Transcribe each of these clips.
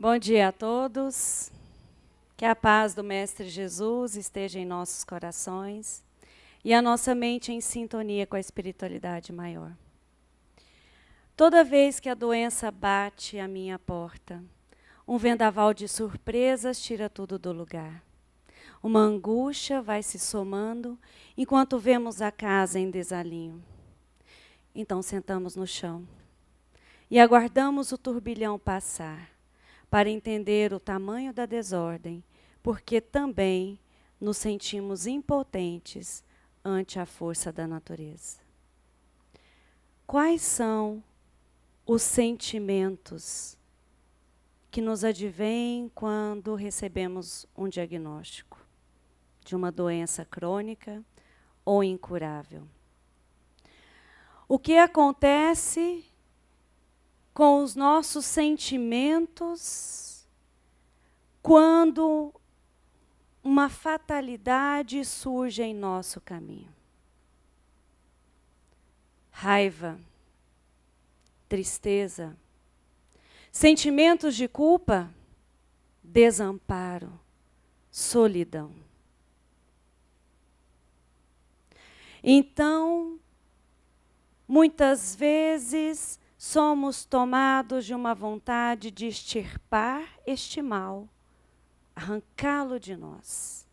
Bom dia a todos. Que a paz do Mestre Jesus esteja em nossos corações e a nossa mente em sintonia com a espiritualidade maior. Toda vez que a doença bate à minha porta, um vendaval de surpresas tira tudo do lugar. Uma angústia vai se somando enquanto vemos a casa em desalinho. Então sentamos no chão e aguardamos o turbilhão passar, para entender o tamanho da desordem, porque também nos sentimos impotentes ante a força da natureza. Quais são os sentimentos que nos advêm quando recebemos um diagnóstico de uma doença crônica ou incurável? O que acontece com os nossos sentimentos quando uma fatalidade surge em nosso caminho? Raiva, tristeza, sentimentos de culpa, desamparo, solidão. Então, muitas vezes, somos tomados de uma vontade de extirpar este mal, arrancá-lo de nós.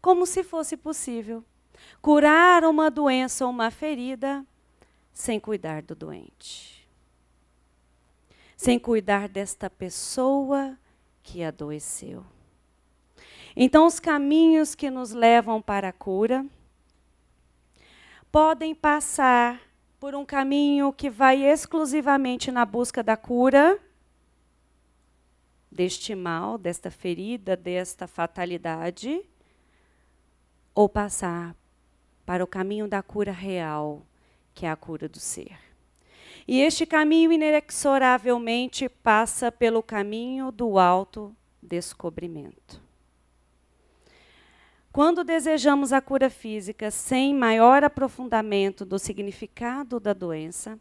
Como se fosse possível curar uma doença ou uma ferida sem cuidar do doente. Sem cuidar desta pessoa que adoeceu. Então, os caminhos que nos levam para a cura podem passar por um caminho que vai exclusivamente na busca da cura deste mal, desta ferida, desta fatalidade, ou passar para o caminho da cura real, que é a cura do ser. E este caminho inexoravelmente passa pelo caminho do autodescobrimento. Quando desejamos a cura física sem maior aprofundamento do significado da doença,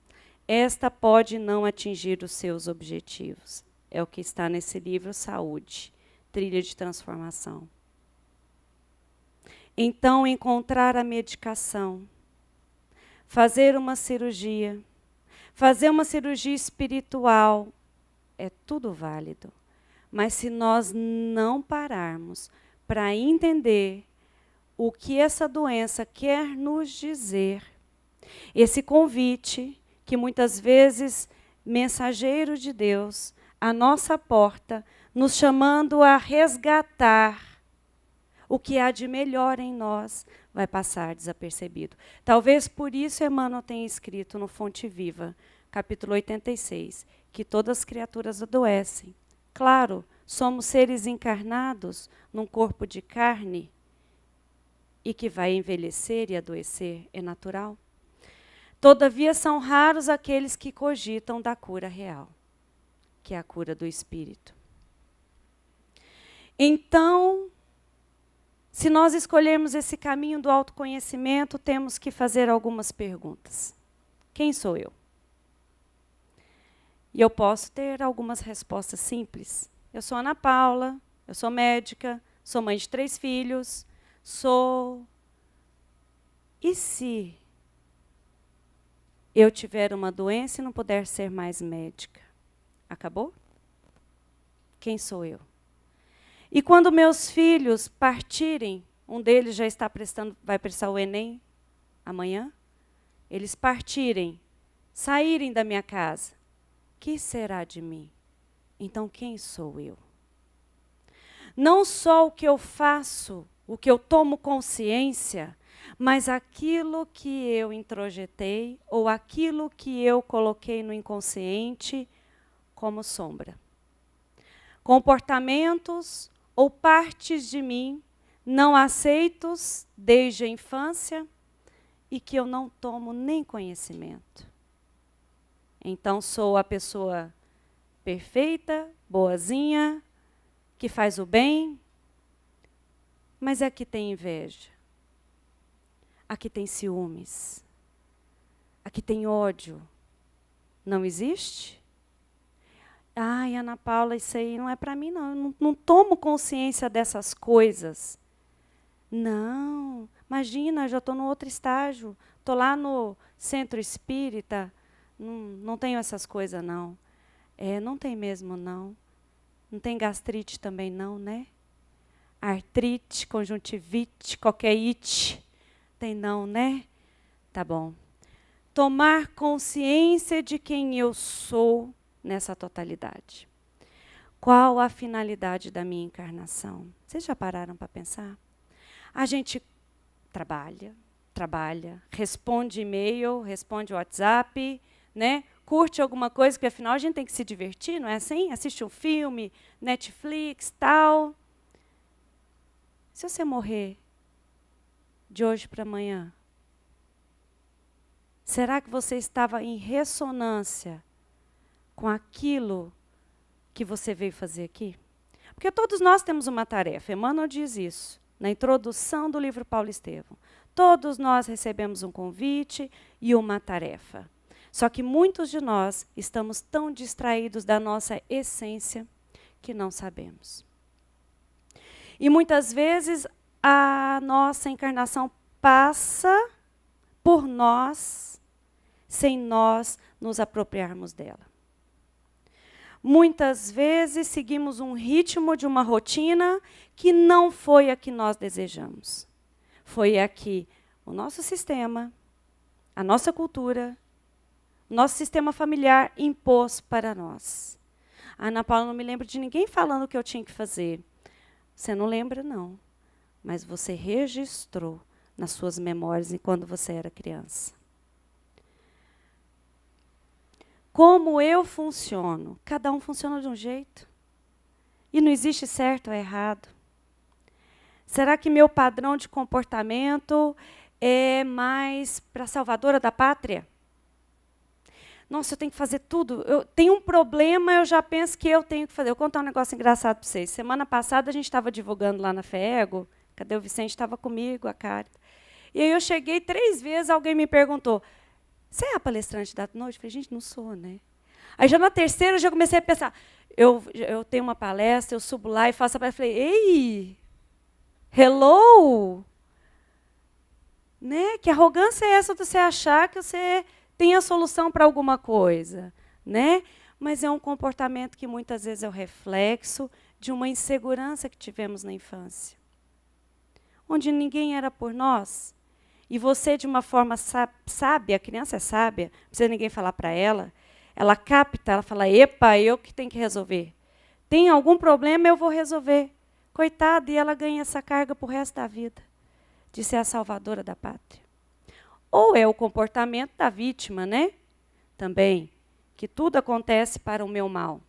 esta pode não atingir os seus objetivos. É o que está nesse livro Saúde, Trilha de Transformação. Então, encontrar a medicação, fazer uma cirurgia espiritual, é tudo válido. Mas se nós não pararmos para entender o que essa doença quer nos dizer, esse convite que muitas vezes, mensageiro de Deus, à nossa porta, nos chamando a resgatar o que há de melhor em nós, vai passar desapercebido. Talvez por isso Emmanuel tenha escrito no Fonte Viva, capítulo 86, que todas as criaturas adoecem. Claro, somos seres encarnados num corpo de carne e que vai envelhecer e adoecer, é natural. Todavia, são raros aqueles que cogitam da cura real, que é a cura do espírito. Então, se nós escolhermos esse caminho do autoconhecimento, temos que fazer algumas perguntas. Quem sou eu? E eu posso ter algumas respostas simples. Eu sou Ana Paula, eu sou médica, sou mãe de 3 filhos, sou... E se eu tiver uma doença e não puder ser mais médica? Acabou? Quem sou eu? E quando meus filhos partirem, um deles já está vai prestar o Enem amanhã, eles partirem, saírem da minha casa, que será de mim? Então, quem sou eu? Não só o que eu faço, o que eu tomo consciência, mas aquilo que eu introjetei ou aquilo que eu coloquei no inconsciente como sombra. Comportamentos ou partes de mim não aceitos desde a infância e que eu não tomo nem conhecimento. Então, sou a pessoa perfeita, boazinha, que faz o bem, mas aqui tem inveja, aqui tem ciúmes, aqui tem ódio. Não existe? Ai, Ana Paula, isso aí não é para mim, não. Eu não tomo consciência dessas coisas. Não, imagina, já estou no outro estágio. Estou lá no centro espírita. Não tenho essas coisas, não. Não tem mesmo, não. Não tem gastrite também, não, né? Artrite, conjuntivite, qualquer it. Tem não, né? Tá bom. Tomar consciência de quem eu sou nessa totalidade. Qual a finalidade da minha encarnação? Vocês já pararam para pensar? A gente trabalha, responde e-mail, responde WhatsApp, né? Curte alguma coisa, porque afinal a gente tem que se divertir, não é assim? Assiste um filme, Netflix, tal. Se você morrer de hoje para amanhã, será que você estava em ressonância com aquilo que você veio fazer aqui? Porque todos nós temos uma tarefa. Emmanuel diz isso na introdução do livro Paulo Estevam. Todos nós recebemos um convite e uma tarefa. Só que muitos de nós estamos tão distraídos da nossa essência que não sabemos. E muitas vezes a nossa encarnação passa por nós sem nós nos apropriarmos dela. Muitas vezes seguimos um ritmo de uma rotina que não foi a que nós desejamos. Foi a que o nosso sistema, a nossa cultura, o nosso sistema familiar impôs para nós. A Ana Paula, não me lembro de ninguém falando o que eu tinha que fazer. Você não lembra, não. Mas você registrou nas suas memórias quando você era criança. Como eu funciono? Cada um funciona de um jeito. E não existe certo ou errado. Será que meu padrão de comportamento é mais para a salvadora da pátria? Nossa, eu tenho que fazer tudo. Eu tenho um problema, eu já penso que eu tenho que fazer. Eu vou contar um negócio engraçado para vocês. Semana passada a gente estava divulgando lá na FEEGO. Cadê o Vicente? Estava comigo, a Carita. E aí eu cheguei 3 vezes, alguém me perguntou, você é a palestrante da noite? Eu falei, gente, não sou, né? Aí já na terceira eu já comecei a pensar, eu tenho uma palestra, eu subo lá e faço a palestra. Eu falei, ei, hello? Né? Que arrogância é essa de você achar que você tem a solução para alguma coisa, né? Mas é um comportamento que muitas vezes é o reflexo de uma insegurança que tivemos na infância. Onde ninguém era por nós. E você, de uma forma sábia, a criança é sábia, não precisa ninguém falar para ela, ela capta, ela fala, epa, eu que tenho que resolver. Tem algum problema, eu vou resolver. Coitada, e ela ganha essa carga para o resto da vida, de ser a salvadora da pátria. Ou é o comportamento da vítima, né? Também, que tudo acontece para o meu mal.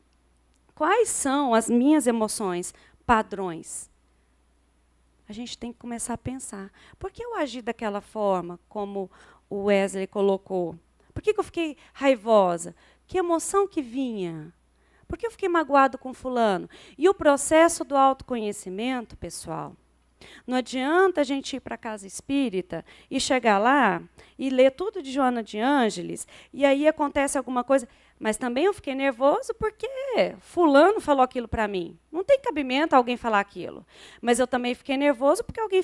Quais são as minhas emoções, padrões? A gente tem que começar a pensar. Por que eu agi daquela forma, como o Wesley colocou? Por que eu fiquei raivosa? Que emoção que vinha? Por que eu fiquei magoado com fulano? E o processo do autoconhecimento, pessoal, não adianta a gente ir para a casa espírita e chegar lá e ler tudo de Joana de Ângeles, e aí acontece alguma coisa. Mas também eu fiquei nervoso porque fulano falou aquilo para mim. Não tem cabimento alguém falar aquilo. Mas eu também fiquei nervoso porque alguém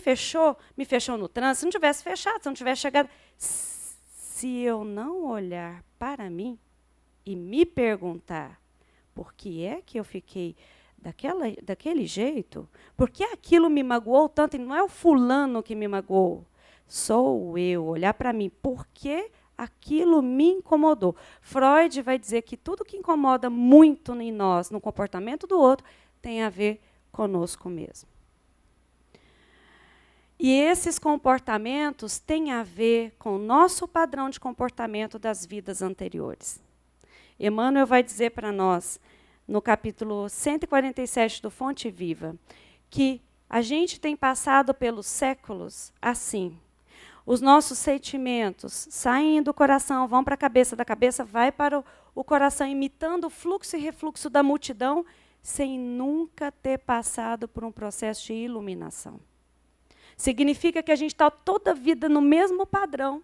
me fechou no trânsito. Se não tivesse fechado, se não tivesse chegado... Se eu não olhar para mim e me perguntar por que é que eu fiquei daquele jeito, por que aquilo me magoou tanto, e não é o fulano que me magoou, sou eu, olhar para mim, por que aquilo me incomodou. Freud vai dizer que tudo que incomoda muito em nós, no comportamento do outro, tem a ver conosco mesmo. E esses comportamentos têm a ver com o nosso padrão de comportamento das vidas anteriores. Emmanuel vai dizer para nós, no capítulo 147 do Fonte Viva, que a gente tem passado pelos séculos assim. Os nossos sentimentos saem do coração, vão para a cabeça, da cabeça vai para o coração, imitando o fluxo e refluxo da multidão, sem nunca ter passado por um processo de iluminação. Significa que a gente está toda a vida no mesmo padrão,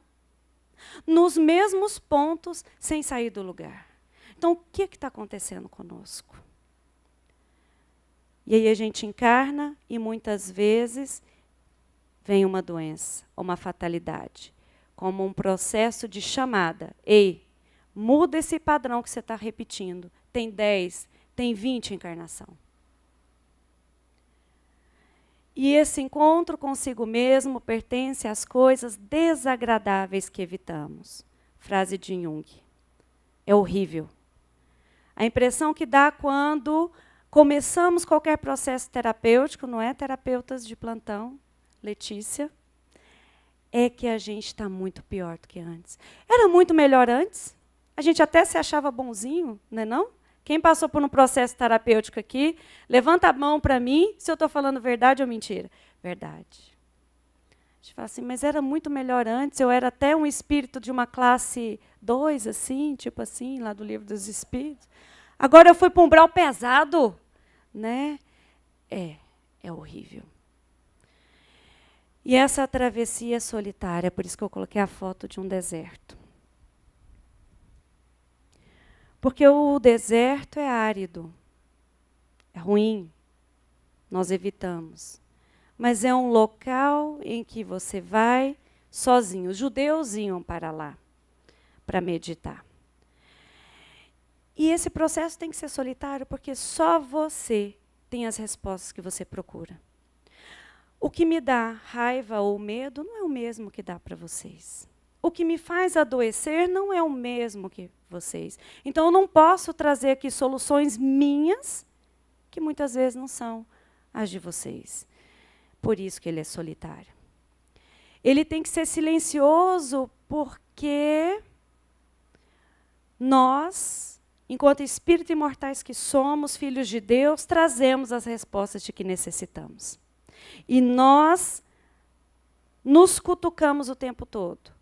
nos mesmos pontos, sem sair do lugar. Então, o que está acontecendo conosco? E aí a gente encarna e muitas vezes vem uma doença, uma fatalidade, como um processo de chamada. Ei, muda esse padrão que você está repetindo. Tem 10, tem 20 encarnação. E esse encontro consigo mesmo pertence às coisas desagradáveis que evitamos. Frase de Jung. É horrível. A impressão que dá quando começamos qualquer processo terapêutico, não é, terapeutas de plantão, Letícia, é que a gente está muito pior do que antes. Era muito melhor antes. A gente até se achava bonzinho, não é não? Quem passou por um processo terapêutico aqui, levanta a mão para mim se eu estou falando verdade ou mentira. Verdade. A gente fala assim, mas era muito melhor antes, eu era até um espírito de uma classe 2, assim, tipo assim, lá do Livro dos Espíritos. Agora eu fui para um umbral pesado, né? É horrível. E essa travessia solitária, por isso que eu coloquei a foto de um deserto. Porque o deserto é árido, é ruim, nós evitamos. Mas é um local em que você vai sozinho. Os judeus iam para lá, para meditar. E esse processo tem que ser solitário, porque só você tem as respostas que você procura. O que me dá raiva ou medo não é o mesmo que dá para vocês. O que me faz adoecer não é o mesmo que vocês. Então, eu não posso trazer aqui soluções minhas, que muitas vezes não são as de vocês. Por isso que ele é solitário. Ele tem que ser silencioso, porque nós, enquanto espíritos imortais que somos, filhos de Deus, trazemos as respostas de que necessitamos. E nós nos cutucamos o tempo todo.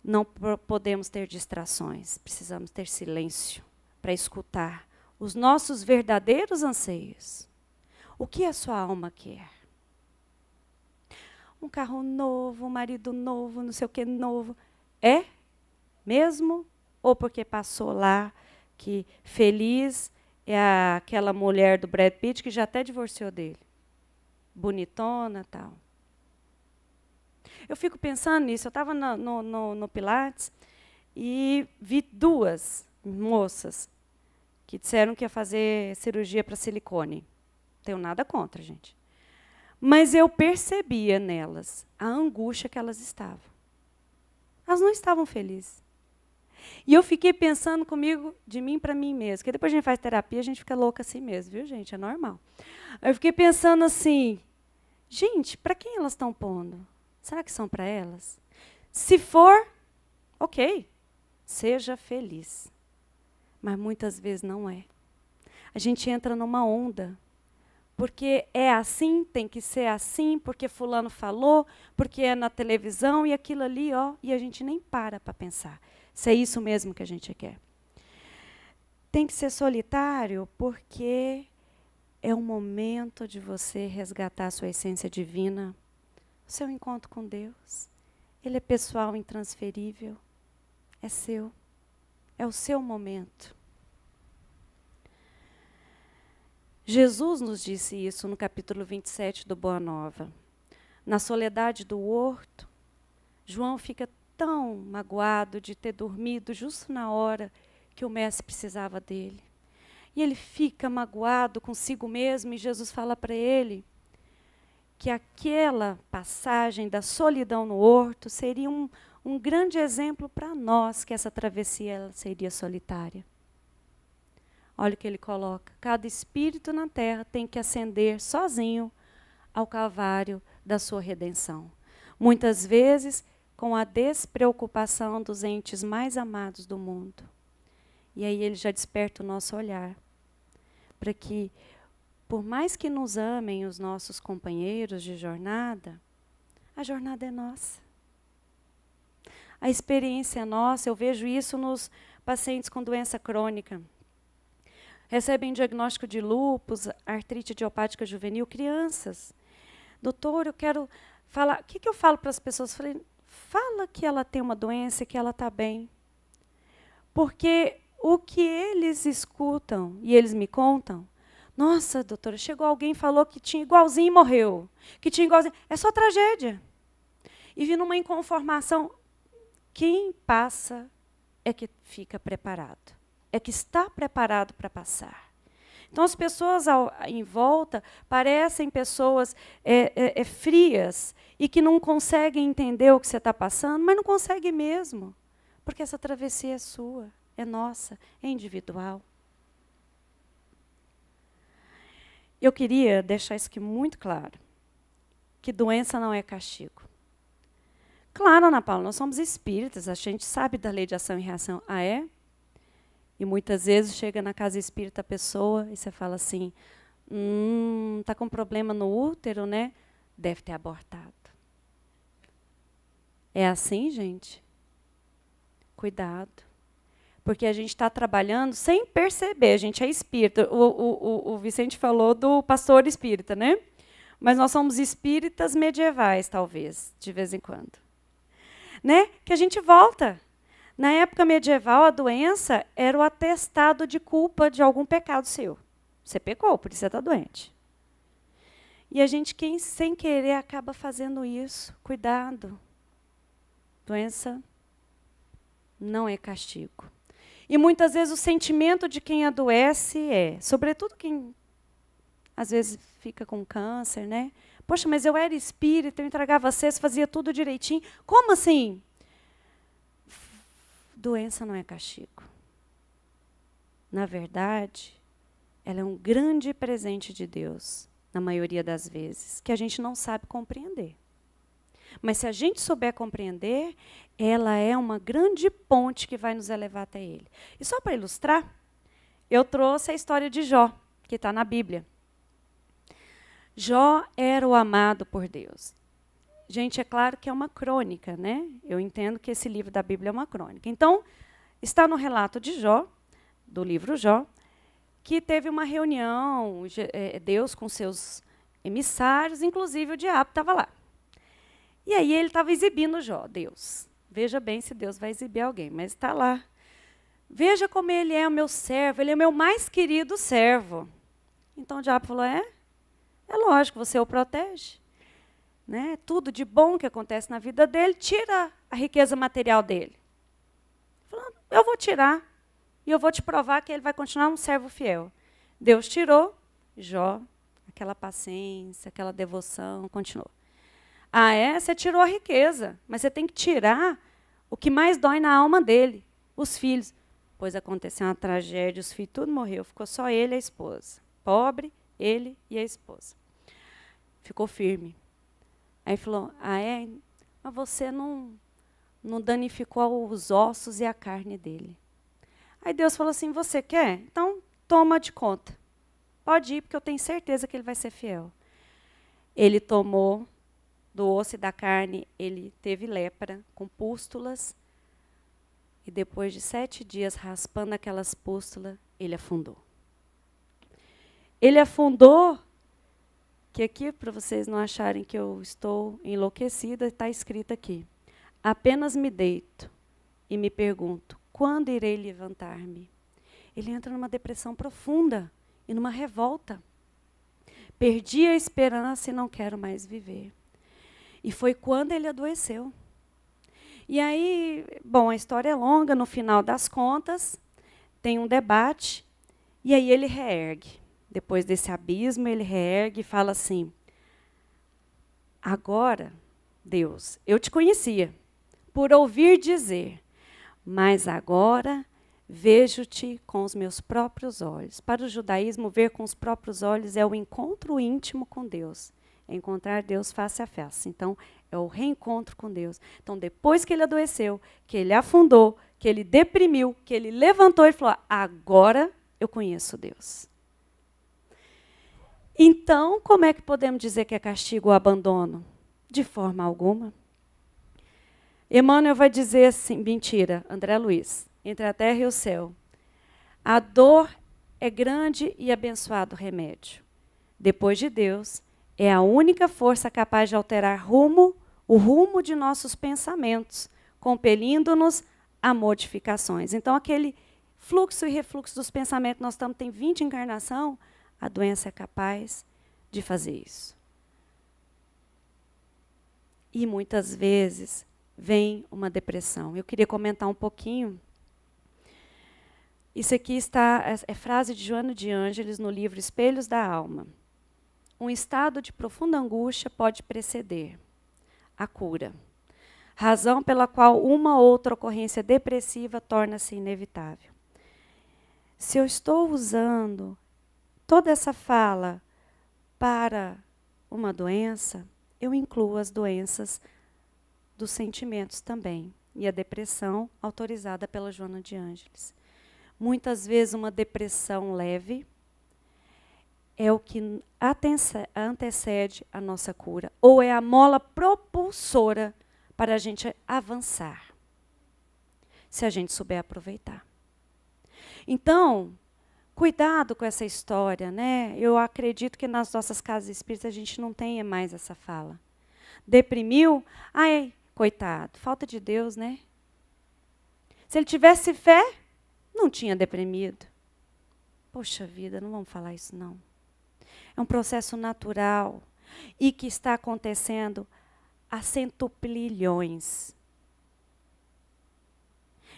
Não podemos ter distrações, precisamos ter silêncio para escutar os nossos verdadeiros anseios. O que a sua alma quer? Um carro novo, um marido novo, não sei o que novo. É mesmo? Ou porque passou lá que feliz é aquela mulher do Brad Pitt que já até divorciou dele? Bonitona e tal. Eu fico pensando nisso. Eu estava no Pilates e vi duas moças que disseram que ia fazer cirurgia para silicone. Não tenho nada contra, gente. Mas eu percebia nelas a angústia que elas estavam. Elas não estavam felizes. E eu fiquei pensando comigo, de mim para mim mesma. Porque depois a gente faz terapia, a gente fica louca assim mesmo, viu, gente? É normal. Eu fiquei pensando assim, gente, para quem elas estão pondo? Será que são para elas? Se for, ok, seja feliz. Mas muitas vezes não é. A gente entra numa onda. Porque é assim, tem que ser assim, porque fulano falou, porque é na televisão e aquilo ali, ó, e a gente nem para pensar se é isso mesmo que a gente quer. Tem que ser solitário porque é o momento de você resgatar a sua essência divina, o seu encontro com Deus. Ele é pessoal, intransferível, é seu, é o seu momento. Jesus nos disse isso no capítulo 27 do Boa Nova. Na soledade do horto, João fica tão magoado de ter dormido justo na hora que o mestre precisava dele. E ele fica magoado consigo mesmo, e Jesus fala para ele que aquela passagem da solidão no horto seria um grande exemplo para nós, que essa travessia ela seria solitária. Olha o que ele coloca. Cada espírito na terra tem que ascender sozinho ao calvário da sua redenção. Muitas vezes com a despreocupação dos entes mais amados do mundo. E aí ele já desperta o nosso olhar. Para que, por mais que nos amem os nossos companheiros de jornada, a jornada é nossa. A experiência é nossa. Eu vejo isso nos pacientes com doença crônica. Recebem diagnóstico de lúpus, artrite idiopática juvenil, crianças. Doutor, eu quero falar... O que eu falo para as pessoas? Falei, fala que ela tem uma doença e que ela está bem. Porque o que eles escutam e eles me contam, nossa, doutora, chegou alguém e falou que tinha igualzinho e morreu. Que tinha igualzinho. É só tragédia. E vi numa inconformação. Quem passa é que fica preparado. É que está preparado para passar. Então, as pessoas em volta parecem pessoas frias e que não conseguem entender o que você está passando, mas não conseguem mesmo. Porque essa travessia é sua, é nossa, é individual. Eu queria deixar isso aqui muito claro, que doença não é castigo. Claro, Ana Paula, nós somos espíritas, a gente sabe da lei de ação e reação. Ah, é? E muitas vezes chega na casa espírita a pessoa e você fala assim, está com problema no útero, né? Deve ter abortado. É assim, gente? Cuidado. Porque a gente está trabalhando sem perceber, a gente é espírita. O Vicente falou do pastor espírita, né? Mas nós somos espíritas medievais, talvez, de vez em quando. Né? Que a gente volta. Na época medieval, a doença era o atestado de culpa de algum pecado seu. Você pecou, por isso você está doente. E a gente, sem querer, acaba fazendo isso. Cuidado. Doença não é castigo. E muitas vezes o sentimento de quem adoece sobretudo quem às vezes fica com câncer, né? Poxa, mas eu era espírita, eu entregava cesta, fazia tudo direitinho. Como assim? Doença não é castigo. Na verdade, ela é um grande presente de Deus, na maioria das vezes, que a gente não sabe compreender. Mas se a gente souber compreender, ela é uma grande ponte que vai nos elevar até Ele. E só para ilustrar, eu trouxe a história de Jó, que está na Bíblia. Jó era o amado por Deus. Gente, é claro que é uma crônica, né? Eu entendo que esse livro da Bíblia é uma crônica. Então, está no relato de Jó, do livro Jó, que teve uma reunião, Deus com seus emissários, inclusive o diabo estava lá. E aí ele estava exibindo Jó, Deus. Veja bem se Deus vai exibir alguém, mas está lá. Veja como ele é o meu servo, ele é o meu mais querido servo. Então o diabo falou, é lógico, você o protege. Né? Tudo de bom que acontece na vida dele, tira a riqueza material dele. Falou, eu vou tirar, e eu vou te provar que ele vai continuar um servo fiel. Deus tirou, Jó, aquela paciência, aquela devoção, continuou. Ah, você tirou a riqueza, mas você tem que tirar o que mais dói na alma dele, os filhos. Pois aconteceu uma tragédia, os filhos tudo morreu, ficou só ele e a esposa. Pobre, ele e a esposa. Ficou firme. Aí falou, mas você não danificou os ossos e a carne dele. Aí Deus falou assim, você quer? Então toma de conta. Pode ir, porque eu tenho certeza que ele vai ser fiel. Ele tomou do osso e da carne, ele teve lepra, com pústulas, e depois de 7 dias raspando aquelas pústulas, ele afundou. Ele afundou, que aqui, para vocês não acharem que eu estou enlouquecida, está escrito aqui. Apenas me deito e me pergunto, quando irei levantar-me? Ele entra numa depressão profunda e numa revolta. Perdi a esperança e não quero mais viver. E foi quando ele adoeceu. E aí, bom, a história é longa, no final das contas, tem um debate, e aí ele reergue. Depois desse abismo, ele reergue e fala assim, agora, Deus, eu te conhecia, por ouvir dizer, mas agora vejo-te com os meus próprios olhos. Para o judaísmo, ver com os próprios olhos é o encontro íntimo com Deus. É encontrar Deus face a face. Então, é o reencontro com Deus. Então, depois que ele adoeceu, que ele afundou, que ele deprimiu, que ele levantou e falou, agora eu conheço Deus. Então, como é que podemos dizer que é castigo ou abandono? De forma alguma. Emmanuel vai dizer assim, mentira, André Luiz, entre a terra e o céu. A dor é grande e abençoado remédio. Depois de Deus, é a única força capaz de alterar o rumo de nossos pensamentos, compelindo-nos a modificações. Então, aquele fluxo e refluxo dos pensamentos, nós estamos, tem 20 encarnação, a doença é capaz de fazer isso. E muitas vezes vem uma depressão. Eu queria comentar um pouquinho. Isso aqui é frase de Joana de Ângeles no livro Espelhos da Alma. Um estado de profunda angústia pode preceder a cura, razão pela qual uma ou outra ocorrência depressiva torna-se inevitável. Se eu estou usando toda essa fala para uma doença, eu incluo as doenças dos sentimentos também, e a depressão autorizada pela Joana de Ângeles. Muitas vezes uma depressão leve é o que antecede a nossa cura, ou é a mola propulsora para a gente avançar, se a gente souber aproveitar. Então, cuidado com essa história, né? Eu acredito que nas nossas casas espíritas a gente não tenha mais essa fala. Deprimiu? Ai, coitado, falta de Deus, né? Se ele tivesse fé, não tinha deprimido. Poxa vida, não vamos falar isso não. É um processo natural e que está acontecendo a centupilhões.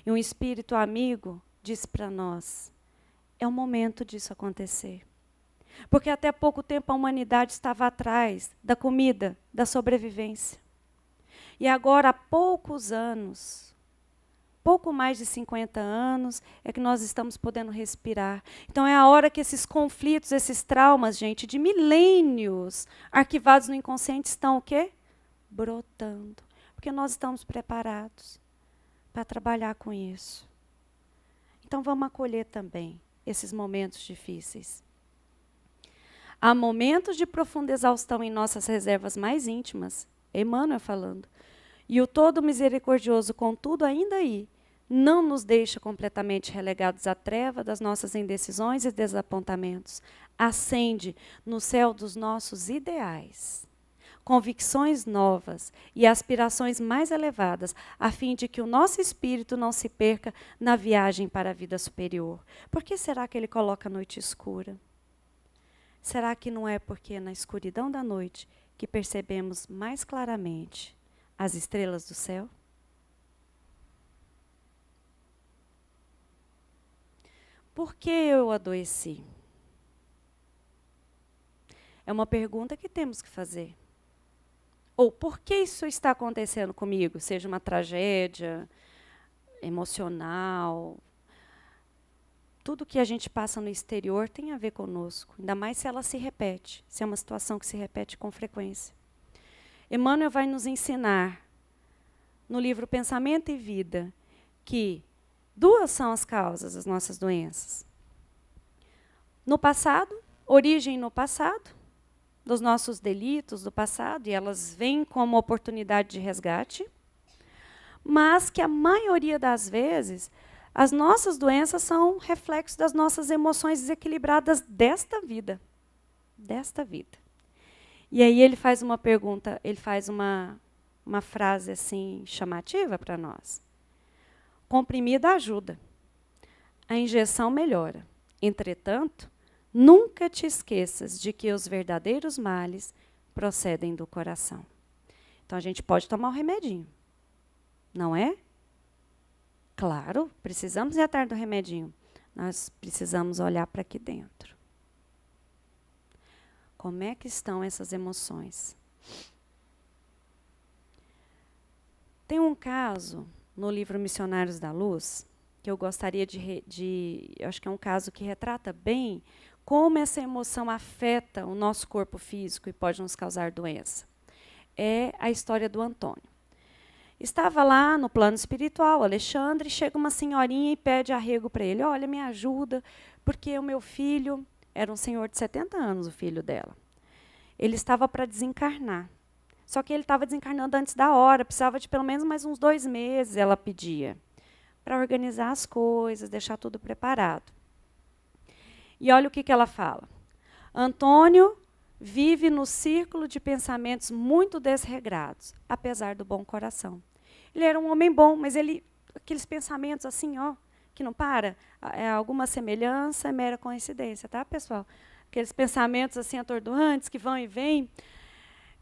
E um espírito amigo disse para nós, é o momento disso acontecer. Porque até pouco tempo a humanidade estava atrás da comida, da sobrevivência. E agora, há poucos anos, pouco mais de 50 anos, é que nós estamos podendo respirar. Então é a hora que esses conflitos, esses traumas, gente, de milênios, arquivados no inconsciente, estão o quê? Brotando. Porque nós estamos preparados para trabalhar com isso. Então vamos acolher também esses momentos difíceis. Há momentos de profunda exaustão em nossas reservas mais íntimas, Emmanuel falando. E o todo misericordioso, contudo, ainda aí, não nos deixa completamente relegados à treva das nossas indecisões e desapontamentos. Acende no céu dos nossos ideais, convicções novas e aspirações mais elevadas, a fim de que o nosso espírito não se perca na viagem para a vida superior. Por que será que ele coloca a noite escura? Será que não é porque na escuridão da noite que percebemos mais claramente as estrelas do céu? Por que eu adoeci? É uma pergunta que temos que fazer. Ou por que isso está acontecendo comigo? Seja uma tragédia emocional. Tudo que a gente passa no exterior tem a ver conosco. Ainda mais se ela se repete. Se é uma situação que se repete com frequência. Emmanuel vai nos ensinar, no livro Pensamento e Vida, que duas são as causas das nossas doenças. No passado, origem no passado, dos nossos delitos do passado, e elas vêm como oportunidade de resgate, mas que a maioria das vezes, as nossas doenças são reflexos das nossas emoções desequilibradas desta vida. Desta vida. E aí ele faz uma pergunta, ele faz uma frase assim chamativa para nós. Comprimida ajuda. A injeção melhora. Entretanto, nunca te esqueças de que os verdadeiros males procedem do coração. Então a gente pode tomar o remedinho. Não é? Claro, precisamos ir atrás do remedinho. Nós precisamos olhar para aqui dentro. Como é que estão essas emoções? Tem um caso no livro Missionários da Luz, que eu gostaria eu acho que é um caso que retrata bem como essa emoção afeta o nosso corpo físico e pode nos causar doença. É a história do Antônio. Estava lá no plano espiritual, Alexandre, chega uma senhorinha e pede arrego para ele. Olha, me ajuda, porque o meu filho... Era um senhor de 70 anos, o filho dela. Ele estava para desencarnar. Só que ele estava desencarnando antes da hora, precisava de pelo menos mais uns 2 meses, ela pedia, para organizar as coisas, deixar tudo preparado. E olha o que ela fala. Antônio vive no círculo de pensamentos muito desregrados, apesar do bom coração. Ele era um homem bom, mas aqueles pensamentos assim, ó, que não para? Alguma semelhança é mera coincidência, tá, pessoal? Aqueles pensamentos assim atordoantes que vão e vêm,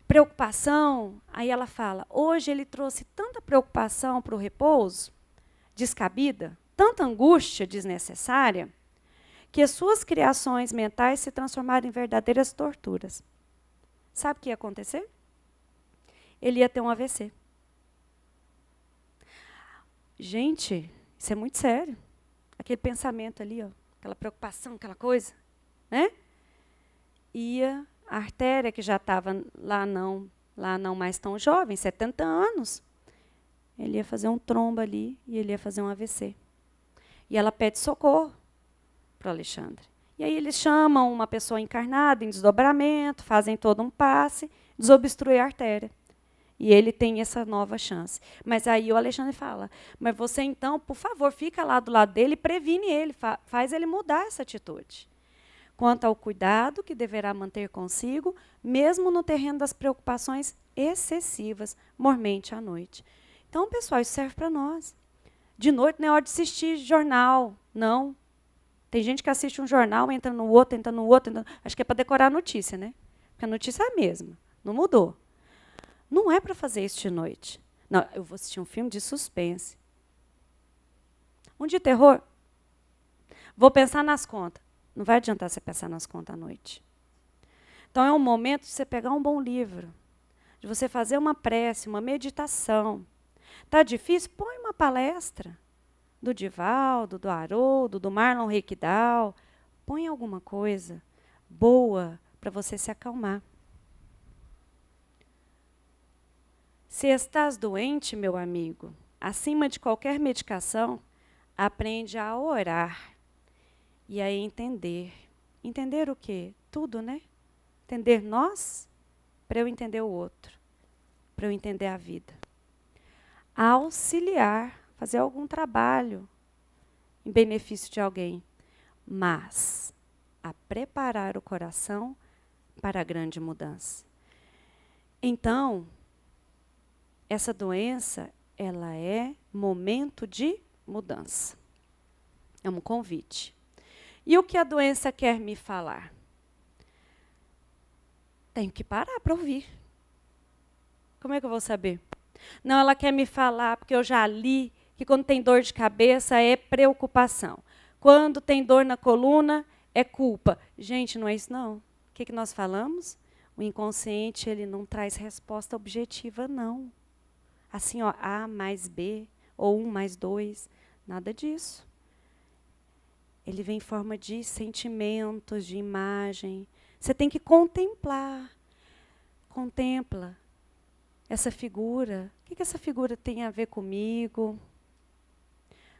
preocupação. Aí ela fala, hoje ele trouxe tanta preocupação para o repouso, descabida, tanta angústia desnecessária, que as suas criações mentais se transformaram em verdadeiras torturas. Sabe o que ia acontecer? Ele ia ter um AVC. Gente, isso é muito sério. Aquele pensamento ali, ó, aquela preocupação, aquela coisa, né? A artéria que já estava lá não mais tão jovem, 70 anos, ele ia fazer um trombo ali e ele ia fazer um AVC. E ela pede socorro para o Alexandre. E aí eles chamam uma pessoa encarnada em desdobramento, fazem todo um passe, desobstruem a artéria. E ele tem essa nova chance. Mas aí o Alexandre fala, mas você então, por favor, fica lá do lado dele e previne ele, faz ele mudar essa atitude. Quanto ao cuidado que deverá manter consigo, mesmo no terreno das preocupações excessivas, mormente à noite. Então, pessoal, isso serve para nós. De noite não é hora de assistir jornal, não. Tem gente que assiste um jornal, entra no outro, acho que é para decorar a notícia, né? Porque a notícia é a mesma, não mudou. Não é para fazer isso de noite. Não, eu vou assistir um filme de suspense. Um de terror. Vou pensar nas contas. Não vai adiantar você pensar nas contas à noite. Então é um momento de você pegar um bom livro, de você fazer uma prece, uma meditação. Está difícil? Põe uma palestra do Divaldo, do Haroldo, do Marlon Requidal. Põe alguma coisa boa para você se acalmar. Se estás doente, meu amigo, acima de qualquer medicação, aprende a orar e a entender. Entender o quê? Tudo, né? Entender nós, para eu entender o outro, para eu entender a vida. A auxiliar, fazer algum trabalho em benefício de alguém, mas a preparar o coração para a grande mudança. Então, essa doença, ela é momento de mudança. É um convite. E o que a doença quer me falar? Tenho que parar para ouvir. Como é que eu vou saber? Não, ela quer me falar, porque eu já li que quando tem dor de cabeça é preocupação. Quando tem dor na coluna, é culpa. Gente, não é isso não. O que nós falamos? O inconsciente, ele não traz resposta objetiva, não. Assim, ó, A mais B, ou 1 mais 2, nada disso. Ele vem em forma de sentimentos, de imagem. Você tem que contemplar. Contempla essa figura. O que essa figura tem a ver comigo?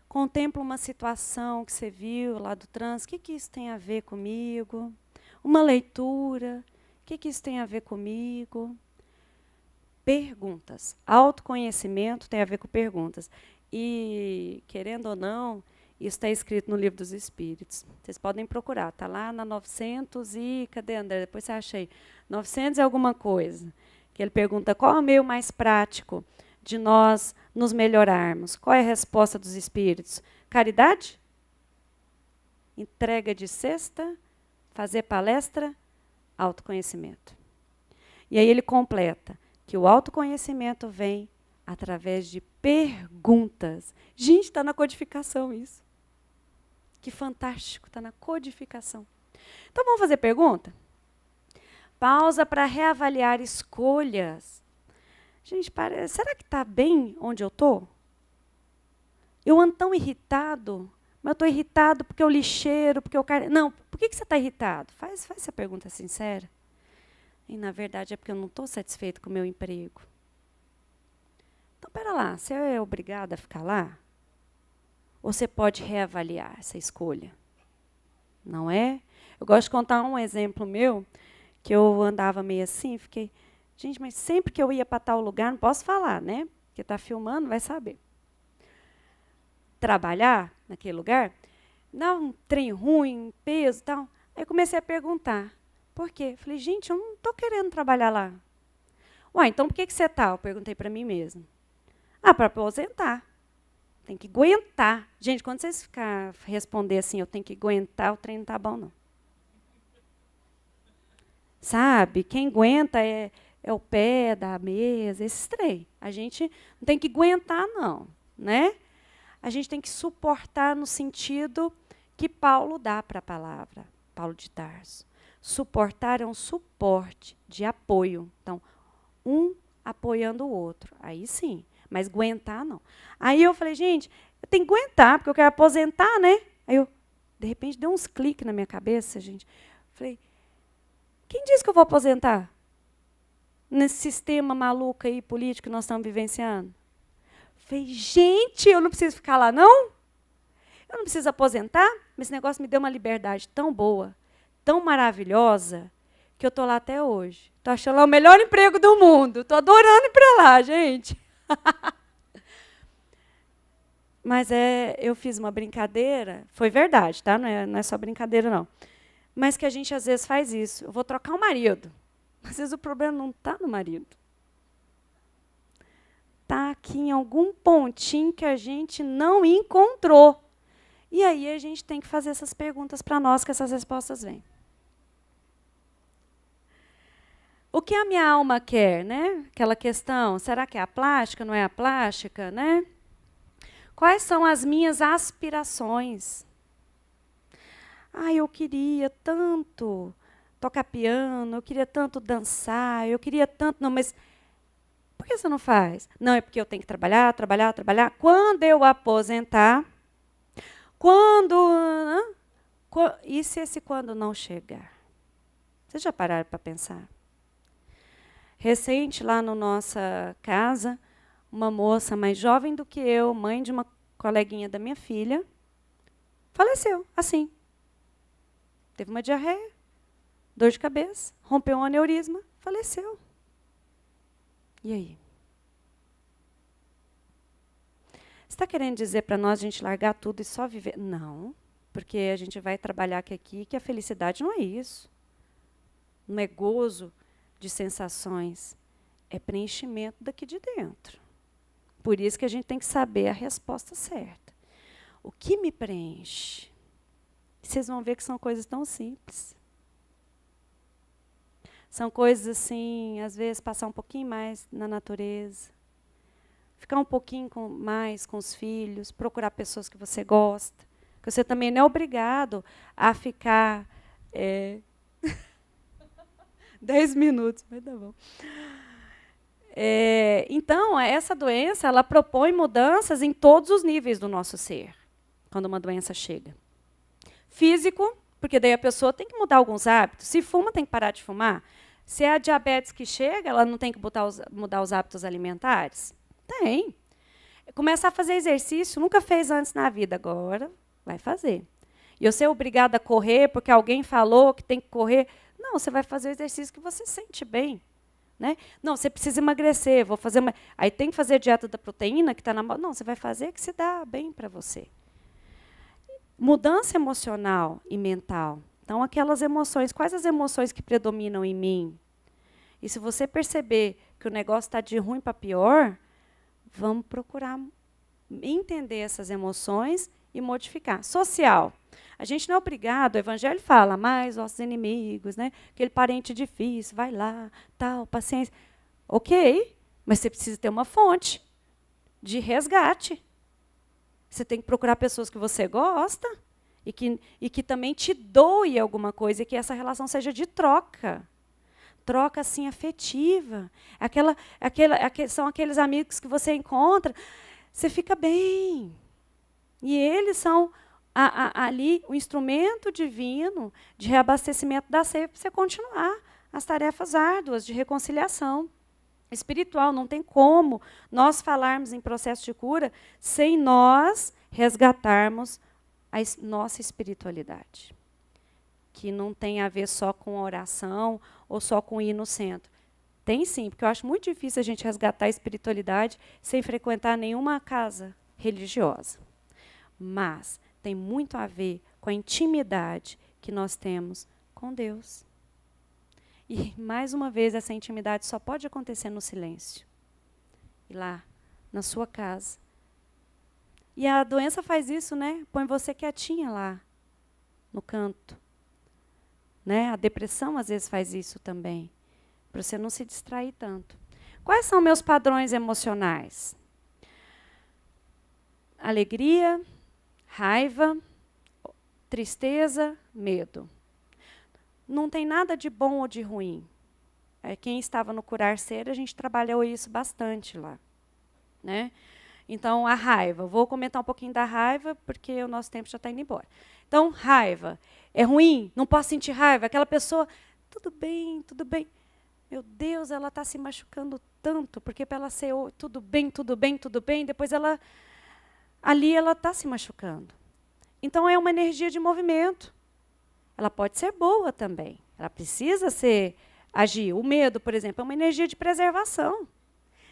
Contempla uma situação que você viu lá do trânsito. O que isso tem a ver comigo? Uma leitura. O que isso tem a ver comigo? Perguntas. Autoconhecimento tem a ver com perguntas. E, querendo ou não, isso está escrito no Livro dos Espíritos. Vocês podem procurar. Está lá na 900 e... Cadê, André? Depois você acha aí. 900 e alguma coisa. Que ele pergunta qual é o meio mais prático de nós nos melhorarmos. Qual é a resposta dos Espíritos? Caridade? Entrega de cesta? Fazer palestra? Autoconhecimento. E aí ele completa que o autoconhecimento vem através de perguntas. Gente, está na codificação isso. Que fantástico, está na codificação. Então, vamos fazer pergunta? Pausa para reavaliar escolhas. Gente, será que está bem onde eu estou? Eu ando tão irritado, mas eu estou irritado porque eu lixeiro, porque eu... Não, por que você está irritado? Faz essa pergunta sincera. E, na verdade, é porque eu não estou satisfeito com o meu emprego. Então, pera lá, você é obrigada a ficar lá? Ou você pode reavaliar essa escolha? Não é? Eu gosto de contar um exemplo meu, que eu andava meio assim, fiquei... Gente, mas sempre que eu ia para tal lugar, não posso falar, né? Porque está filmando, vai saber. Trabalhar naquele lugar, dá um trem ruim, peso e tal. Aí eu comecei a perguntar. Por quê? Falei, gente, eu não estou querendo trabalhar lá. Ué, então por que você está? Eu perguntei para mim mesma. Ah, para aposentar. Tem que aguentar. Gente, quando vocês ficar responder assim, eu tenho que aguentar, o trem não tá bom, não. Sabe? Quem aguenta é o pé da mesa, esses trem. A gente não tem que aguentar, não, né? A gente tem que suportar no sentido que Paulo dá para a palavra, Paulo de Tarso. Suportar é um suporte de apoio. Então, um apoiando o outro. Aí sim. Mas aguentar, não. Aí eu falei, gente, eu tenho que aguentar, porque eu quero aposentar, né? Aí eu, de repente, deu uns cliques na minha cabeça, gente. Falei, quem disse que eu vou aposentar? Nesse sistema maluco aí, político que nós estamos vivenciando. Falei, gente, eu não preciso ficar lá, não? Eu não preciso aposentar? Mas esse negócio me deu uma liberdade tão boa, tão maravilhosa, que eu estou lá até hoje. Estou achando lá o melhor emprego do mundo. Estou adorando ir para lá, gente. Mas eu fiz uma brincadeira, foi verdade, tá? Não é só brincadeira, não. Mas que a gente às vezes faz isso. Eu vou trocar o marido. Às vezes o problema não está no marido. Está aqui em algum pontinho que a gente não encontrou. E aí a gente tem que fazer essas perguntas para nós, que essas respostas vêm. O que a minha alma quer, né? Aquela questão, será que é a plástica, não é a plástica, né? Quais são as minhas aspirações? Eu queria tanto tocar piano, eu queria tanto dançar, eu queria tanto... Não, mas por que você não faz? Não, é porque eu tenho que trabalhar, trabalhar, trabalhar. Quando eu aposentar, e se esse quando não chegar? Vocês já pararam para pensar? Recente, lá na nossa casa, uma moça mais jovem do que eu, mãe de uma coleguinha da minha filha, faleceu, assim. Teve uma diarreia, dor de cabeça, rompeu um aneurisma, faleceu. E aí? Você está querendo dizer para nós a gente largar tudo e só viver? Não, porque a gente vai trabalhar aqui que a felicidade não é isso. Não é gozo de sensações, é preenchimento daqui de dentro. Por isso que a gente tem que saber a resposta certa. O que me preenche? Vocês vão ver que são coisas tão simples. São coisas assim, às vezes, passar um pouquinho mais na natureza, ficar um pouquinho mais com os filhos, procurar pessoas que você gosta. Que você também não é obrigado a ficar 10 minutos, mas tá bom. Então, essa doença, ela propõe mudanças em todos os níveis do nosso ser, quando uma doença chega. Físico, porque daí a pessoa tem que mudar alguns hábitos. Se fuma, tem que parar de fumar. Se é a diabetes que chega, ela não tem que mudar os hábitos alimentares? Tem. Começar a fazer exercício, nunca fez antes na vida, agora vai fazer. E eu ser obrigada a correr porque alguém falou que tem que correr. Não, você vai fazer o exercício que você sente bem. Né? Não, você precisa emagrecer, vou fazer uma... Aí tem que fazer a dieta da proteína que está na moda. Não, você vai fazer que se dá bem para você. Mudança emocional e mental. Então, aquelas emoções, quais as emoções que predominam em mim? E se você perceber que o negócio está de ruim para pior, vamos procurar entender essas emoções e modificar. Social. A gente não é obrigado, o Evangelho fala, mais nossos inimigos, né? Aquele parente difícil, vai lá, tal, paciência. Ok, mas você precisa ter uma fonte de resgate. Você tem que procurar pessoas que você gosta e que também te doe alguma coisa e que essa relação seja de troca. Troca, assim, afetiva. São aqueles amigos que você encontra, você fica bem. E eles são ali o instrumento divino de reabastecimento da sede para você continuar as tarefas árduas de reconciliação espiritual. Não tem como nós falarmos em processo de cura sem nós resgatarmos a nossa espiritualidade, que não tem a ver só com oração ou só com ir no centro. Tem sim, porque eu acho muito difícil a gente resgatar a espiritualidade sem frequentar nenhuma casa religiosa. Mas tem muito a ver com a intimidade que nós temos com Deus. E, mais uma vez, essa intimidade só pode acontecer no silêncio. E lá, na sua casa. E a doença faz isso, né? Põe você quietinha lá, no canto. Né? A depressão, às vezes, faz isso também, para você não se distrair tanto. Quais são meus padrões emocionais? Alegria, raiva, tristeza, medo. Não tem nada de bom ou de ruim. Quem estava no Curar Ser, a gente trabalhou isso bastante lá. Né? Então, a raiva. Vou comentar um pouquinho da raiva, porque o nosso tempo já está indo embora. Então, raiva. É ruim? Não posso sentir raiva? Aquela pessoa, tudo bem, tudo bem. Meu Deus, ela está se machucando tanto, porque para ela ser tudo bem, tudo bem, tudo bem, depois ali ela está se machucando. Então, é uma energia de movimento. Ela pode ser boa também. Ela precisa agir. O medo, por exemplo, é uma energia de preservação.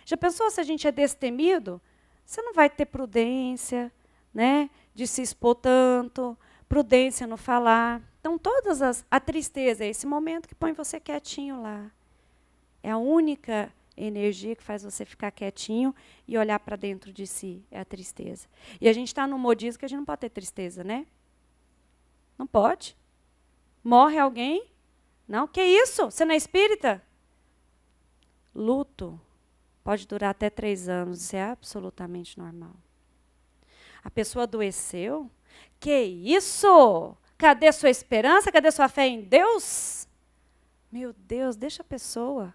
Já pensou se a gente é destemido? Você não vai ter prudência, né, de se expor tanto, prudência no falar. Então, a tristeza é esse momento que põe você quietinho lá. É a única energia que faz você ficar quietinho e olhar para dentro de si, é a tristeza. E a gente está num modismo que a gente não pode ter tristeza, né? Não pode. Morre alguém? Não, que isso? Você não é espírita? Luto pode durar até 3 anos, isso é absolutamente normal. A pessoa adoeceu? Que isso? Cadê sua esperança? Cadê sua fé em Deus? Meu Deus, deixa a pessoa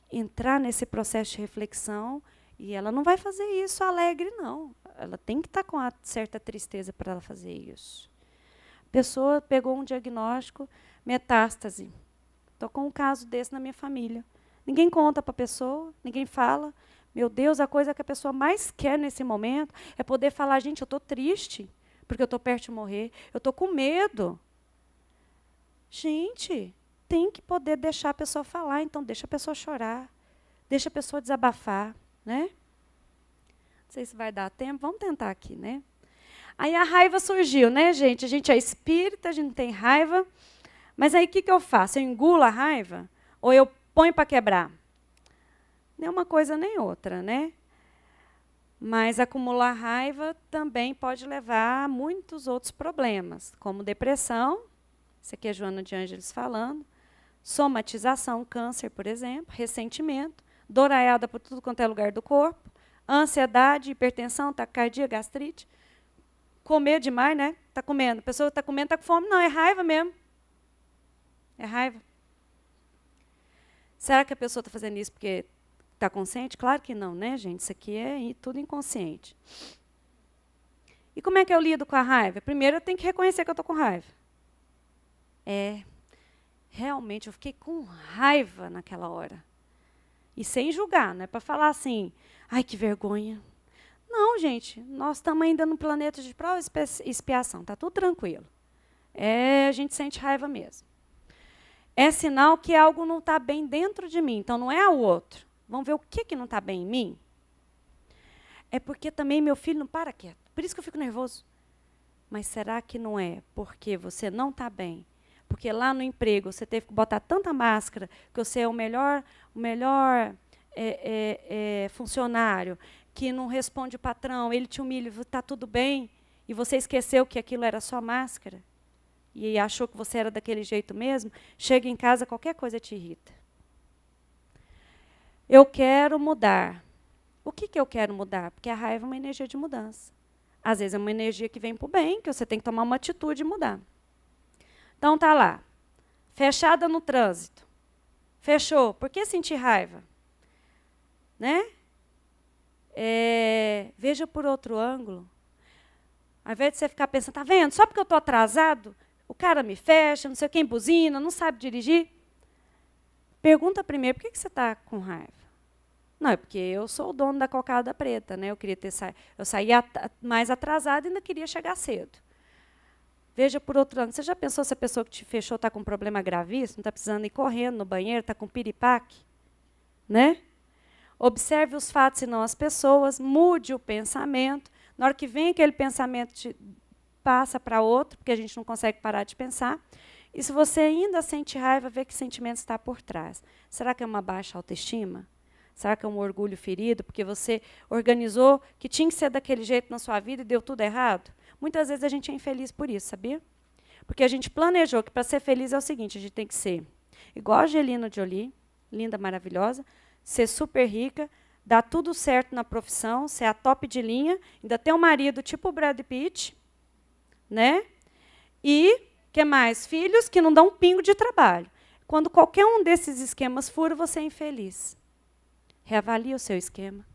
entrar nesse processo de reflexão e ela não vai fazer isso alegre, não. Ela tem que estar com uma certa tristeza para ela fazer isso. A pessoa pegou um diagnóstico, metástase. Estou com um caso desse na minha família. Ninguém conta para a pessoa, ninguém fala. Meu Deus, a coisa que a pessoa mais quer nesse momento é poder falar, gente, eu estou triste, porque eu estou perto de morrer, eu estou com medo. Gente, tem que poder deixar a pessoa falar, então deixa a pessoa chorar, deixa a pessoa desabafar, né? Não sei se vai dar tempo, vamos tentar aqui, né? Aí a raiva surgiu, né, gente? A gente é espírita, a gente não tem raiva, mas aí o que eu faço? Eu engulo a raiva ou eu ponho para quebrar? Nem uma coisa nem outra, né? Mas acumular raiva também pode levar a muitos outros problemas, como depressão, isso aqui é Joana de Ângeles falando, somatização, câncer, por exemplo, ressentimento, doraiada por tudo quanto é lugar do corpo, ansiedade, hipertensão, taquicardia, gastrite, comer demais, né? Está comendo, a pessoa está comendo, está com fome, não, é raiva mesmo. É raiva. Será que a pessoa está fazendo isso porque está consciente? Claro que não, né, gente? Isso aqui é tudo inconsciente. E como é que eu lido com a raiva? Primeiro, eu tenho que reconhecer que eu estou com raiva. Realmente, eu fiquei com raiva naquela hora. E sem julgar, não é para falar assim, ai, que vergonha. Não, gente, nós estamos ainda no planeta de prova e expiação, está tudo tranquilo. A gente sente raiva mesmo. É sinal que algo não está bem dentro de mim, então não é o outro. Vamos ver o que não está bem em mim? É porque também meu filho não para quieto, por isso que eu fico nervoso. Mas será que não é porque você não está bem? Porque lá no emprego você teve que botar tanta máscara que você é o melhor funcionário, que não responde o patrão, ele te humilha, está tudo bem, e você esqueceu que aquilo era só máscara? E achou que você era daquele jeito mesmo? Chega em casa, qualquer coisa te irrita. Eu quero mudar. O que eu quero mudar? Porque a raiva é uma energia de mudança. Às vezes é uma energia que vem para o bem, que você tem que tomar uma atitude e mudar. Então, tá lá. Fechada no trânsito. Fechou. Por que sentir raiva? Né? Veja por outro ângulo. Ao invés de você ficar pensando, tá vendo? Só porque eu estou atrasado, o cara me fecha, não sei quem buzina, não sabe dirigir. Pergunta primeiro, por que você está com raiva? Não, é porque eu sou o dono da cocada preta, né? Eu saía mais atrasada e ainda queria chegar cedo. Veja por outro lado, você já pensou se a pessoa que te fechou está com um problema gravíssimo, está precisando ir correndo no banheiro, está com piripaque? Né? Observe os fatos e não as pessoas, mude o pensamento. Na hora que vem aquele pensamento, passa para outro, porque a gente não consegue parar de pensar. E se você ainda sente raiva, vê que sentimento está por trás. Será que é uma baixa autoestima? Será que é um orgulho ferido? Porque você organizou que tinha que ser daquele jeito na sua vida e deu tudo errado? Muitas vezes a gente é infeliz por isso, sabia? Porque a gente planejou que para ser feliz é o seguinte, a gente tem que ser igual a Angelina Jolie, linda, maravilhosa, ser super rica, dar tudo certo na profissão, ser a top de linha, ainda ter um marido tipo o Brad Pitt, né? E, que mais? Filhos que não dão um pingo de trabalho. Quando qualquer um desses esquemas fura, você é infeliz. Reavalie o seu esquema.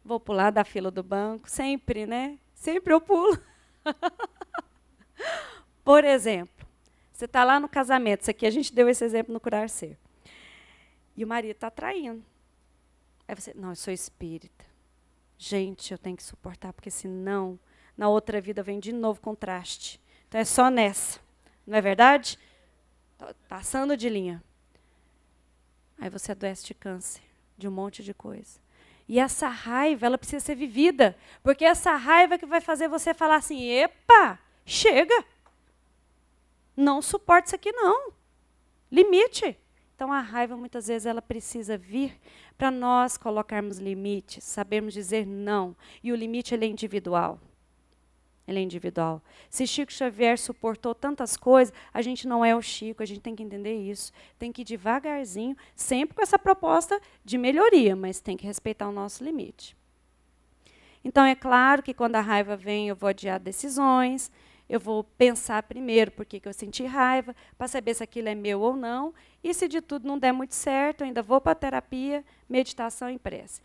Vou pular da fila do banco, sempre, né? Sempre eu pulo. Por exemplo, você está lá no casamento, isso aqui a gente deu esse exemplo no Curar Ser. E o marido está traindo. Aí você, não, eu sou espírita. Gente, eu tenho que suportar, porque senão, na outra vida vem de novo contraste. Então é só nessa. Não é verdade? Passando de linha. Aí você adoece de câncer, de um monte de coisa. E essa raiva, ela precisa ser vivida. Porque essa raiva que vai fazer você falar assim, epa, chega. Não suporto isso aqui, não. Limite. Então, a raiva, muitas vezes, ela precisa vir para nós colocarmos limites, sabermos dizer não. E o limite, ele é individual. Ele é individual. Se Chico Xavier suportou tantas coisas, a gente não é o Chico, a gente tem que entender isso. Tem que ir devagarzinho, sempre com essa proposta de melhoria, mas tem que respeitar o nosso limite. Então, é claro que quando a raiva vem, eu vou adiar decisões, eu vou pensar primeiro por que eu senti raiva, para saber se aquilo é meu ou não, e se de tudo não der muito certo, eu ainda vou para a terapia, meditação e prece.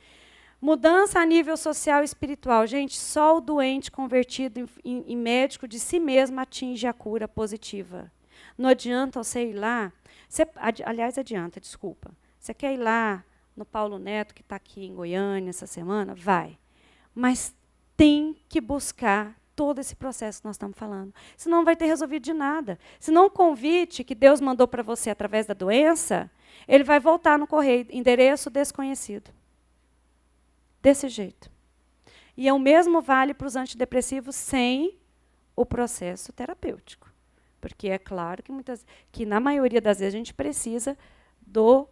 Mudança a nível social e espiritual. Gente, só o doente convertido em médico de si mesmo atinge a cura positiva. Não adianta você ir lá, aliás, adianta, desculpa. Você quer ir lá no Paulo Neto, que está aqui em Goiânia essa semana? Vai. Mas tem que buscar todo esse processo que nós estamos falando. Senão não vai ter resolvido de nada. Senão o convite que Deus mandou para você através da doença, ele vai voltar no correio, endereço desconhecido. Desse jeito. E é o mesmo vale para os antidepressivos sem o processo terapêutico. Porque é claro que na maioria das vezes a gente precisa do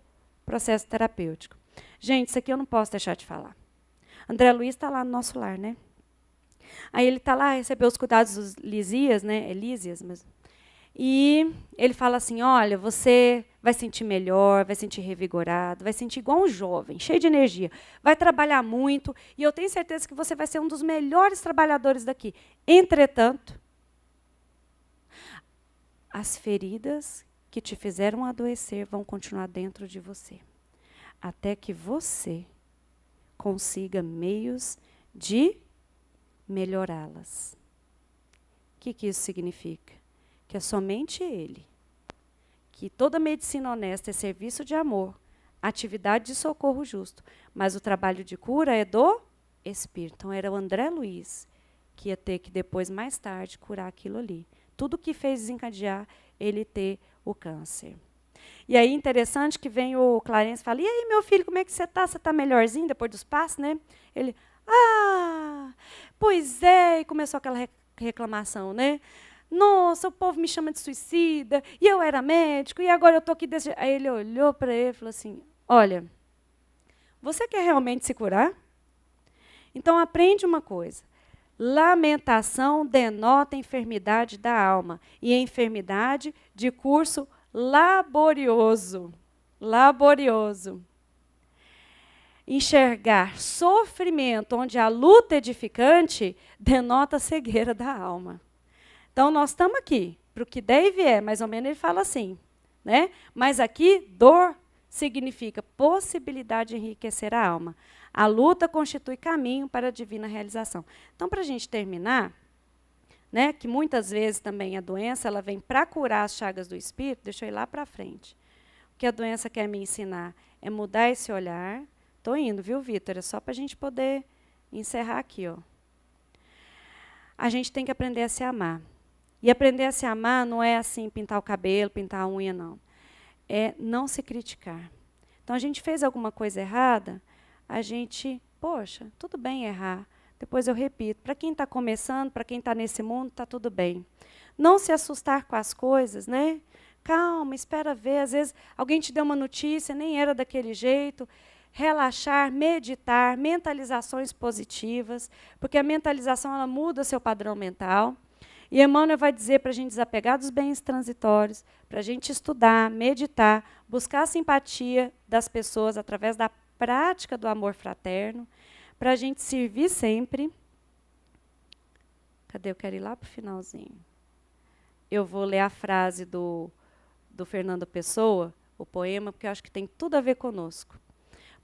processo terapêutico. Gente, isso aqui eu não posso deixar de falar. André Luiz está lá no nosso lar, né? Aí ele está lá, recebeu os cuidados dos Lísias, né? Elísias, mas... E ele fala assim, olha, você vai sentir melhor, vai sentir revigorado, vai sentir igual um jovem, cheio de energia, vai trabalhar muito, e eu tenho certeza que você vai ser um dos melhores trabalhadores daqui. Entretanto, as feridas que te fizeram adoecer vão continuar dentro de você, até que você consiga meios de melhorá-las. O que isso significa? Que é somente ele, que toda medicina honesta é serviço de amor, atividade de socorro justo, mas o trabalho de cura é do Espírito. Então, era o André Luiz que ia ter que, depois, mais tarde, curar aquilo ali. Tudo que fez desencadear ele ter o câncer. E aí, interessante que vem o Clarence e fala, e aí, meu filho, como é que você está? Você está melhorzinho depois dos passos, né? Ele, pois é, e começou aquela reclamação, né? Nossa, o povo me chama de suicida, e eu era médico, e agora eu estou aqui desse... Aí ele olhou para ele e falou assim, olha, você quer realmente se curar? Então aprende uma coisa, lamentação denota enfermidade da alma, e enfermidade de curso laborioso. Laborioso. Enxergar sofrimento onde a luta edificante denota a cegueira da alma. Então, nós estamos aqui, para o que der e vier, mais ou menos ele fala assim, né? Mas aqui, dor significa possibilidade de enriquecer a alma. A luta constitui caminho para a divina realização. Então, para a gente terminar, né, que muitas vezes também a doença ela vem para curar as chagas do espírito, deixa eu ir lá para frente. O que a doença quer me ensinar é mudar esse olhar. Estou indo, viu, Vitor? É só para a gente poder encerrar aqui. Ó. A gente tem que aprender a se amar. E aprender a se amar não é assim, pintar o cabelo, pintar a unha, não. É não se criticar. Então, a gente fez alguma coisa errada, a gente, poxa, tudo bem errar. Depois eu repito, para quem está começando, para quem está nesse mundo, está tudo bem. Não se assustar com as coisas, né? Calma, espera ver. Às vezes alguém te deu uma notícia, nem era daquele jeito. Relaxar, meditar, mentalizações positivas, porque a mentalização ela muda seu padrão mental. E Emmanuel vai dizer para a gente desapegar dos bens transitórios, para a gente estudar, meditar, buscar a simpatia das pessoas através da prática do amor fraterno, para a gente servir sempre. Cadê? Eu quero ir lá para o finalzinho. Eu vou ler a frase do Fernando Pessoa, o poema, porque eu acho que tem tudo a ver conosco.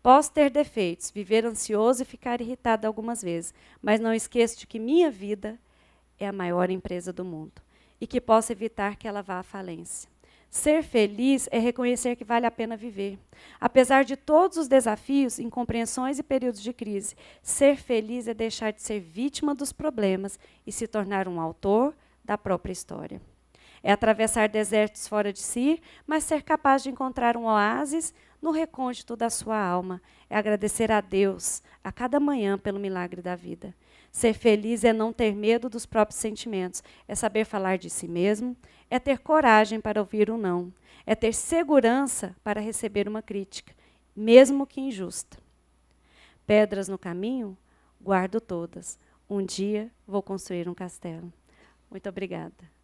Posso ter defeitos, viver ansioso e ficar irritado algumas vezes, mas não esqueço de que minha vida é a maior empresa do mundo e que posso evitar que ela vá à falência. Ser feliz é reconhecer que vale a pena viver. Apesar de todos os desafios, incompreensões e períodos de crise, ser feliz é deixar de ser vítima dos problemas e se tornar um autor da própria história. É atravessar desertos fora de si, mas ser capaz de encontrar um oásis no recôndito da sua alma. É agradecer a Deus a cada manhã pelo milagre da vida. Ser feliz é não ter medo dos próprios sentimentos, é saber falar de si mesmo, é ter coragem para ouvir um não, é ter segurança para receber uma crítica, mesmo que injusta. Pedras no caminho, guardo todas. Um dia vou construir um castelo. Muito obrigada.